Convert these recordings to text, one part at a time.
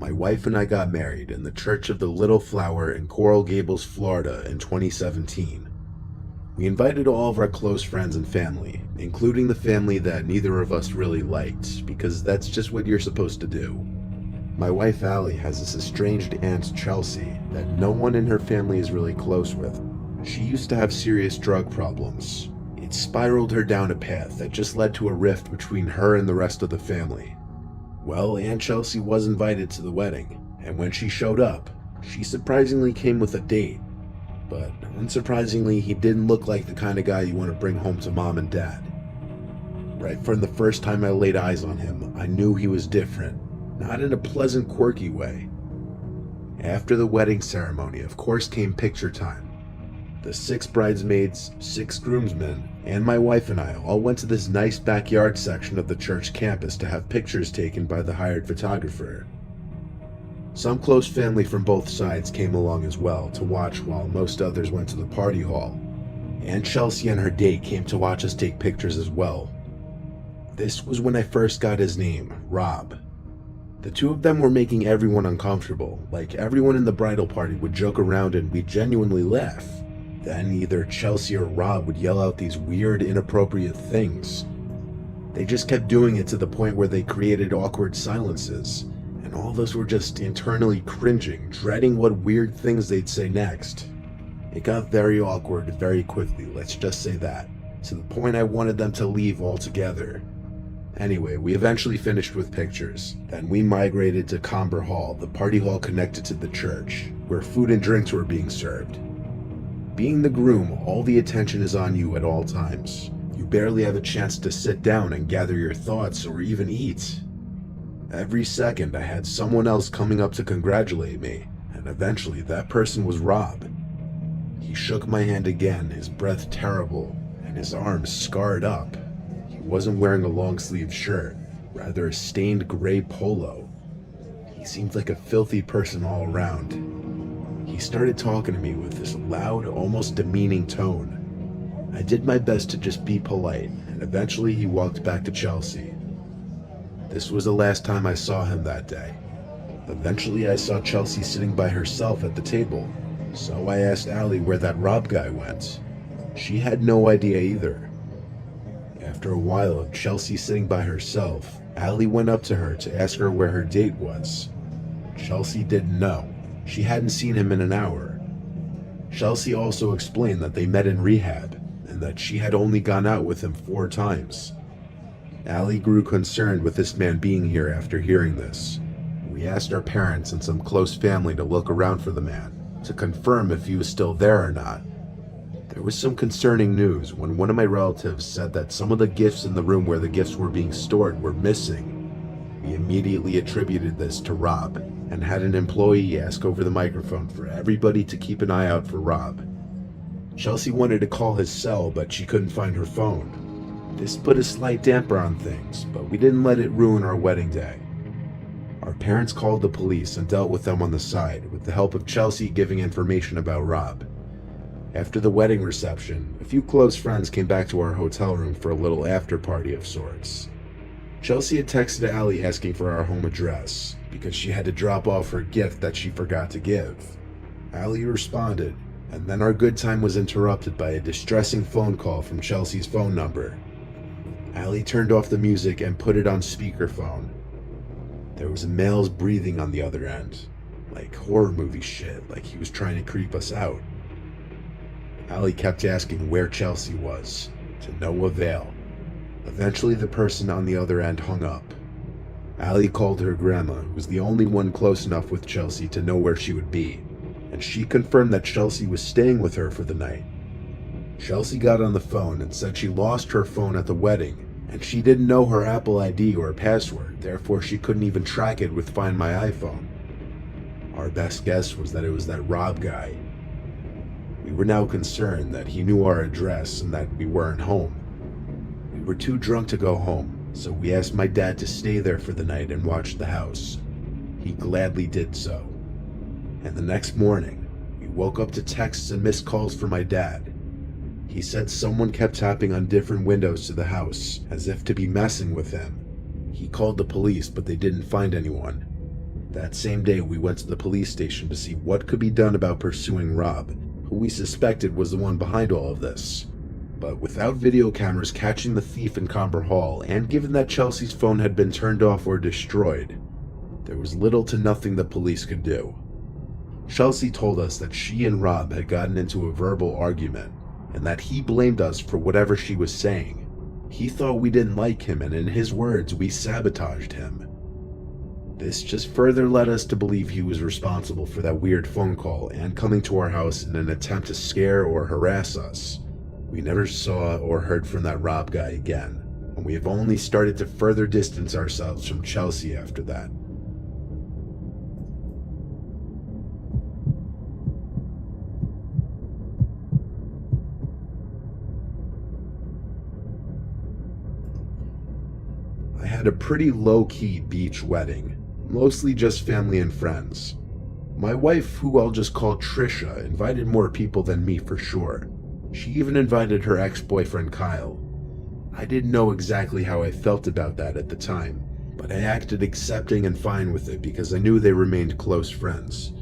My wife and I got married in the Church of the Little Flower in Coral Gables, Florida in 2017. We invited all of our close friends and family, including the family that neither of us really liked, because that's just what you're supposed to do. My wife Allie has this estranged aunt Chelsea that no one in her family is really close with. She used to have serious drug problems. It spiraled her down a path that just led to a rift between her and the rest of the family. Well, Aunt Chelsea was invited to the wedding, and when she showed up, she surprisingly came with a date. But unsurprisingly, he didn't look like the kind of guy you want to bring home to mom and dad. Right from the first time I laid eyes on him, I knew he was different, not in a pleasant, quirky way. After the wedding ceremony, of course, came picture time. The 6 bridesmaids, 6 groomsmen, and my wife and I all went to this nice backyard section of the church campus to have pictures taken by the hired photographer. Some close family from both sides came along as well to watch while most others went to the party hall. Aunt Chelsea and her date came to watch us take pictures as well. This was when I first got his name, Rob. The two of them were making everyone uncomfortable, like everyone in the bridal party would joke around and we'd genuinely laugh. Then either Chelsea or Rob would yell out these weird, inappropriate things. They just kept doing it to the point where they created awkward silences, and all of us were just internally cringing, dreading what weird things they'd say next. It got very awkward very quickly, let's just say that, to the point I wanted them to leave altogether. Anyway, we eventually finished with pictures. Then we migrated to Comber Hall, the party hall connected to the church, where food and drinks were being served. Being the groom, all the attention is on you at all times. You barely have a chance to sit down and gather your thoughts or even eat. Every second I had someone else coming up to congratulate me, and eventually that person was Rob. He shook my hand again, his breath terrible, and his arms scarred up. He wasn't wearing a long-sleeved shirt, rather a stained gray polo. He seemed like a filthy person all around. He started talking to me with this loud, almost demeaning tone. I did my best to just be polite, and eventually he walked back to Chelsea. This was the last time I saw him that day. Eventually I saw Chelsea sitting by herself at the table, so I asked Allie where that Rob guy went. She had no idea either. After a while of Chelsea sitting by herself, Allie went up to her to ask her where her date was. Chelsea didn't know. She hadn't seen him in an hour. Chelsea also explained that they met in rehab, and that she had only gone out with him 4 times. Allie grew concerned with this man being here after hearing this. We asked our parents and some close family to look around for the man, to confirm if he was still there or not. There was some concerning news when one of my relatives said that some of the gifts in the room where the gifts were being stored were missing. We immediately attributed this to Rob, and had an employee ask over the microphone for everybody to keep an eye out for Rob. Chelsea wanted to call his cell, but she couldn't find her phone. This put a slight damper on things, but we didn't let it ruin our wedding day. Our parents called the police and dealt with them on the side, with the help of Chelsea giving information about Rob. After the wedding reception, a few close friends came back to our hotel room for a little after party of sorts. Chelsea had texted Allie asking for our home address, because she had to drop off her gift that she forgot to give. Allie responded, and then our good time was interrupted by a distressing phone call from Chelsea's phone number. Allie turned off the music and put it on speakerphone. There was a male's breathing on the other end, like horror movie shit, like he was trying to creep us out. Allie kept asking where Chelsea was, to no avail. Eventually the person on the other end hung up. Allie called her grandma, who was the only one close enough with Chelsea to know where she would be, and she confirmed that Chelsea was staying with her for the night. Chelsea got on the phone and said she lost her phone at the wedding, and she didn't know her Apple ID or password, therefore she couldn't even track it with Find My iPhone. Our best guess was that it was that Rob guy. We were now concerned that he knew our address and that we weren't home. We were too drunk to go home, so we asked my dad to stay there for the night and watch the house. He gladly did so. And the next morning, we woke up to texts and missed calls from my dad. He said someone kept tapping on different windows to the house, as if to be messing with him. He called the police, but they didn't find anyone. That same day, we went to the police station to see what could be done about pursuing Rob, who we suspected was the one behind all of this. But without video cameras catching the thief in Comber Hall, and given that Chelsea's phone had been turned off or destroyed, there was little to nothing the police could do. Chelsea told us that she and Rob had gotten into a verbal argument, and that he blamed us for whatever she was saying. He thought we didn't like him, and in his words, we sabotaged him. This just further led us to believe he was responsible for that weird phone call and coming to our house in an attempt to scare or harass us. We never saw or heard from that Rob guy again, and we have only started to further distance ourselves from Chelsea after that. I had a pretty low-key beach wedding, mostly just family and friends. My wife, who I'll just call Trisha, invited more people than me for sure. She even invited her ex-boyfriend Kyle. I didn't know exactly how I felt about that at the time, but I acted accepting and fine with it because I knew they remained close friends.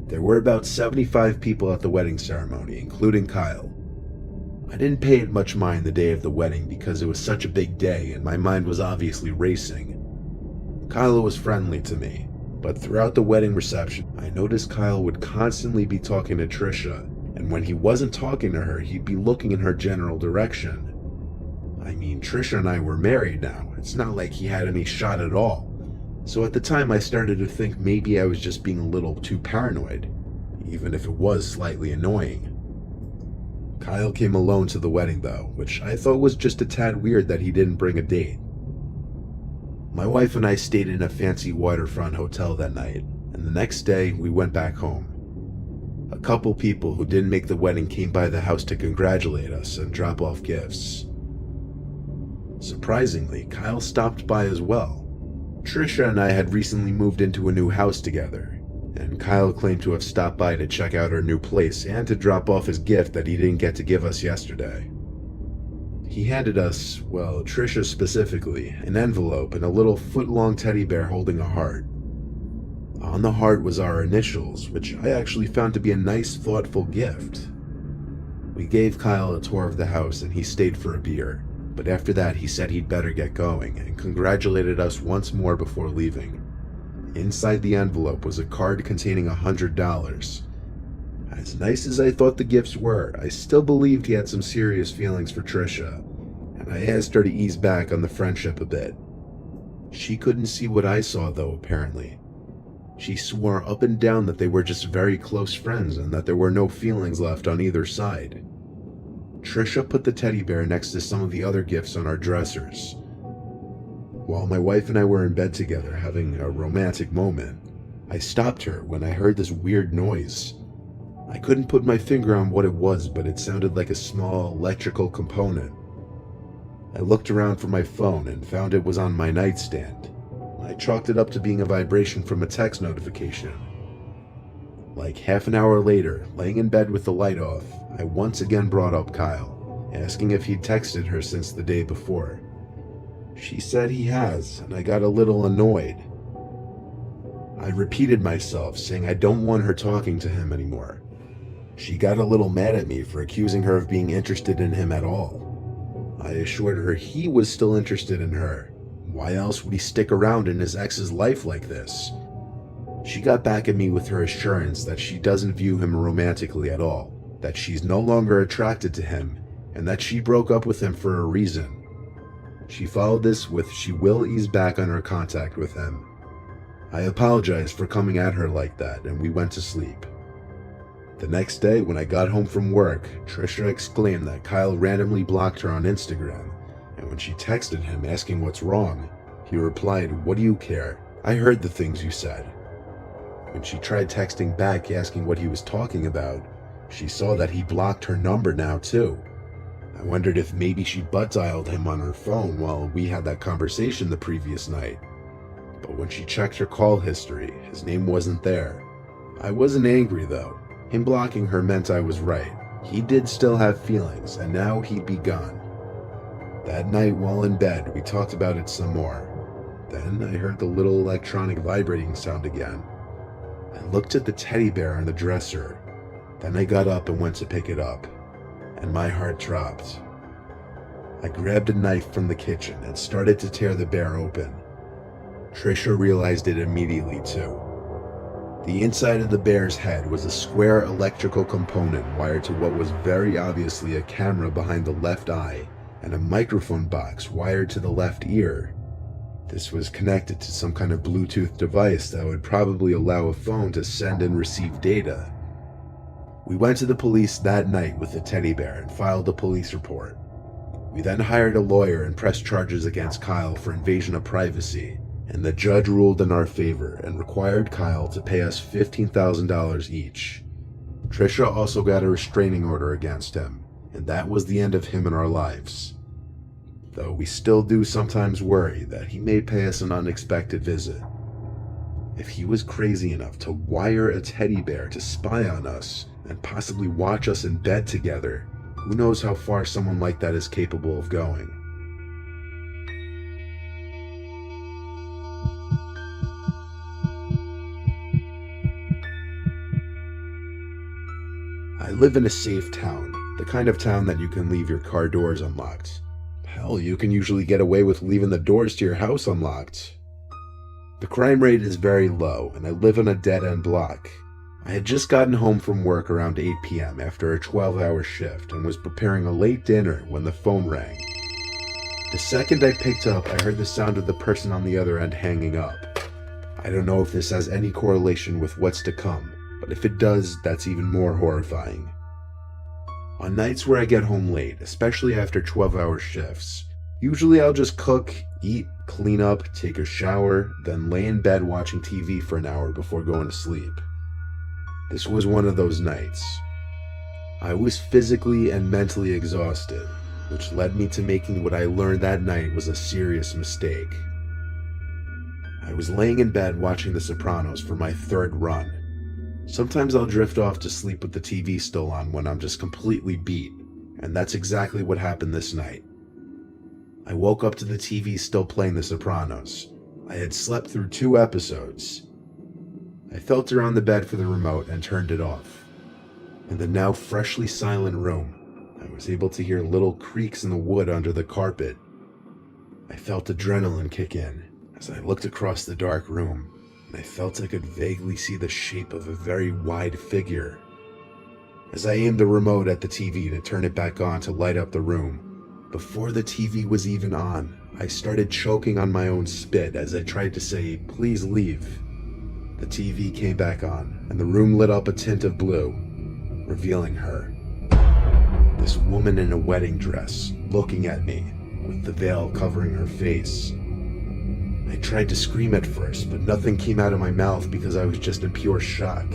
There were about 75 people at the wedding ceremony, including Kyle. I didn't pay it much mind the day of the wedding because it was such a big day and my mind was obviously racing. Kyle was friendly to me, but throughout the wedding reception, I noticed Kyle would constantly be talking to Trisha, and when he wasn't talking to her, he'd be looking in her general direction. I mean, Trisha and I were married now. It's not like he had any shot at all. So at the time, I started to think maybe I was just being a little too paranoid, even if it was slightly annoying. Kyle came alone to the wedding though, which I thought was just a tad weird that he didn't bring a date. My wife and I stayed in a fancy waterfront hotel that night, and the next day we went back home. A couple people who didn't make the wedding came by the house to congratulate us and drop off gifts. Surprisingly, Kyle stopped by as well. Trisha and I had recently moved into a new house together, and Kyle claimed to have stopped by to check out our new place and to drop off his gift that he didn't get to give us yesterday. He handed us, well, Trisha specifically, an envelope and a little foot-long teddy bear holding a heart. On the heart was our initials, which I actually found to be a nice, thoughtful gift. We gave Kyle a tour of the house and he stayed for a beer, but after that he said he'd better get going and congratulated us once more before leaving. Inside the envelope was a card containing $100. As nice as I thought the gifts were, I still believed he had some serious feelings for Trisha, and I asked her to ease back on the friendship a bit. She couldn't see what I saw though, apparently. She swore up and down that they were just very close friends and that there were no feelings left on either side. Trisha put the teddy bear next to some of the other gifts on our dressers. While my wife and I were in bed together having a romantic moment, I stopped her when I heard this weird noise. I couldn't put my finger on what it was, but it sounded like a small electrical component. I looked around for my phone and found it was on my nightstand. I chalked it up to being a vibration from a text notification. Like half an hour later, laying in bed with the light off, I once again brought up Kyle, asking if he'd texted her since the day before. She said he has, and I got a little annoyed. I repeated myself, saying I don't want her talking to him anymore. She got a little mad at me for accusing her of being interested in him at all. I assured her he was still interested in her. Why else would he stick around in his ex's life like this? She got back at me with her assurance that she doesn't view him romantically at all, that she's no longer attracted to him, and that she broke up with him for a reason. She followed this with she will ease back on her contact with him. I apologized for coming at her like that, and we went to sleep. The next day, when I got home from work, Trisha exclaimed that Kyle randomly blocked her on Instagram, and when she texted him asking what's wrong, he replied, "What do you care? I heard the things you said." When she tried texting back asking what he was talking about, she saw that he blocked her number now too. I wondered if maybe she butt-dialed him on her phone while we had that conversation the previous night. But when she checked her call history, his name wasn't there. I wasn't angry though. Him blocking her meant I was right. He did still have feelings, and now he'd be gone. That night while in bed, we talked about it some more. Then I heard the little electronic vibrating sound again. I looked at the teddy bear on the dresser. Then I got up and went to pick it up, and my heart dropped. I grabbed a knife from the kitchen and started to tear the bear open. Trisha realized it immediately too. The inside of the bear's head was a square electrical component wired to what was very obviously a camera behind the left eye and a microphone box wired to the left ear. This was connected to some kind of Bluetooth device that would probably allow a phone to send and receive data. We went to the police that night with the teddy bear and filed a police report. We then hired a lawyer and pressed charges against Kyle for invasion of privacy, and the judge ruled in our favor and required Kyle to pay us $15,000 each. Trisha also got a restraining order against him, and that was the end of him in our lives. Though we still do sometimes worry that he may pay us an unexpected visit. If he was crazy enough to wire a teddy bear to spy on us and possibly watch us in bed together, who knows how far someone like that is capable of going. I live in a safe town, the kind of town that you can leave your car doors unlocked. Hell, you can usually get away with leaving the doors to your house unlocked. The crime rate is very low, and I live on a dead-end block. I had just gotten home from work around 8 p.m. after a 12-hour shift and was preparing a late dinner when the phone rang. The second I picked up, I heard the sound of the person on the other end hanging up. I don't know if this has any correlation with what's to come, but if it does, that's even more horrifying. On nights where I get home late, especially after 12-hour shifts, usually I'll just cook, eat, clean up, take a shower, then lay in bed watching TV for an hour before going to sleep. This was one of those nights. I was physically and mentally exhausted, which led me to making what I learned that night was a serious mistake. I was laying in bed watching The Sopranos for my third run. Sometimes I'll drift off to sleep with the TV still on when I'm just completely beat, and that's exactly what happened this night. I woke up to the TV still playing The Sopranos. I had slept through 2 episodes. I felt around the bed for the remote and turned it off. In the now freshly silent room, I was able to hear little creaks in the wood under the carpet. I felt adrenaline kick in as I looked across the dark room, and I felt I could vaguely see the shape of a very wide figure. As I aimed the remote at the TV to turn it back on to light up the room, before the TV was even on, I started choking on my own spit as I tried to say, "Please leave." The TV came back on, and the room lit up a tint of blue, revealing her. This woman in a wedding dress, looking at me, with the veil covering her face. I tried to scream at first, but nothing came out of my mouth because I was just in pure shock.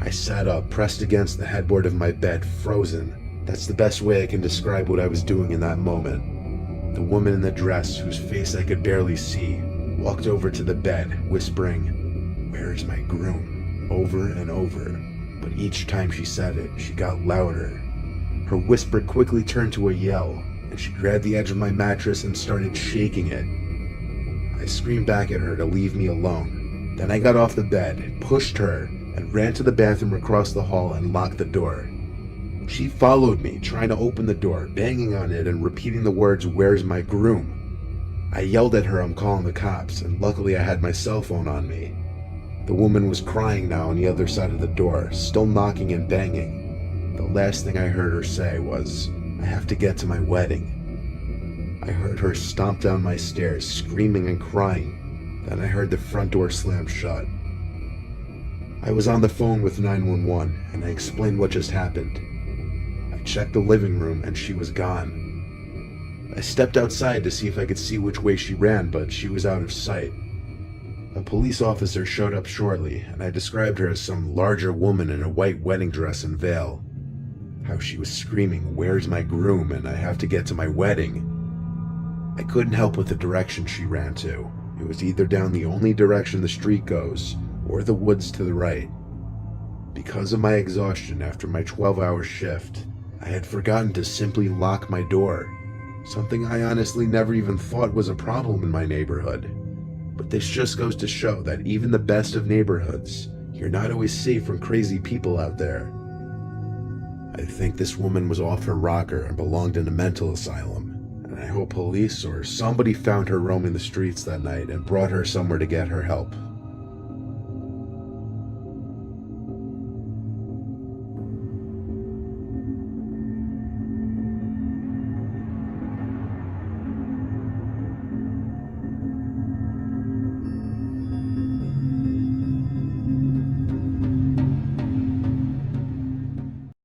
I sat up, pressed against the headboard of my bed, frozen. That's the best way I can describe what I was doing in that moment. The woman in the dress, whose face I could barely see, walked over to the bed, whispering, "Where's my groom?" over and over, but each time she said it, she got louder. Her whisper quickly turned to a yell, and she grabbed the edge of my mattress and started shaking it. I screamed back at her to leave me alone. Then I got off the bed, pushed her, and ran to the bathroom across the hall and locked the door. She followed me, trying to open the door, banging on it and repeating the words, "Where's my groom?" I yelled at her I'm calling the cops, and luckily I had my cell phone on me. The woman was crying now on the other side of the door, still knocking and banging. The last thing I heard her say was, "I have to get to my wedding." I heard her stomp down my stairs, screaming and crying. Then I heard the front door slam shut. I was on the phone with 911, and I explained what just happened. I checked the living room, and she was gone. I stepped outside to see if I could see which way she ran, but she was out of sight. A police officer showed up shortly, and I described her as some larger woman in a white wedding dress and veil. How she was screaming, "Where's my groom?" and "I have to get to my wedding." I couldn't help with the direction she ran to. It was either down the only direction the street goes, or the woods to the right. Because of my exhaustion after my 12-hour shift, I had forgotten to simply lock my door, something I honestly never even thought was a problem in my neighborhood. But this just goes to show that even the best of neighborhoods, you're not always safe from crazy people out there. I think this woman was off her rocker and belonged in a mental asylum, and I hope police or somebody found her roaming the streets that night and brought her somewhere to get her help.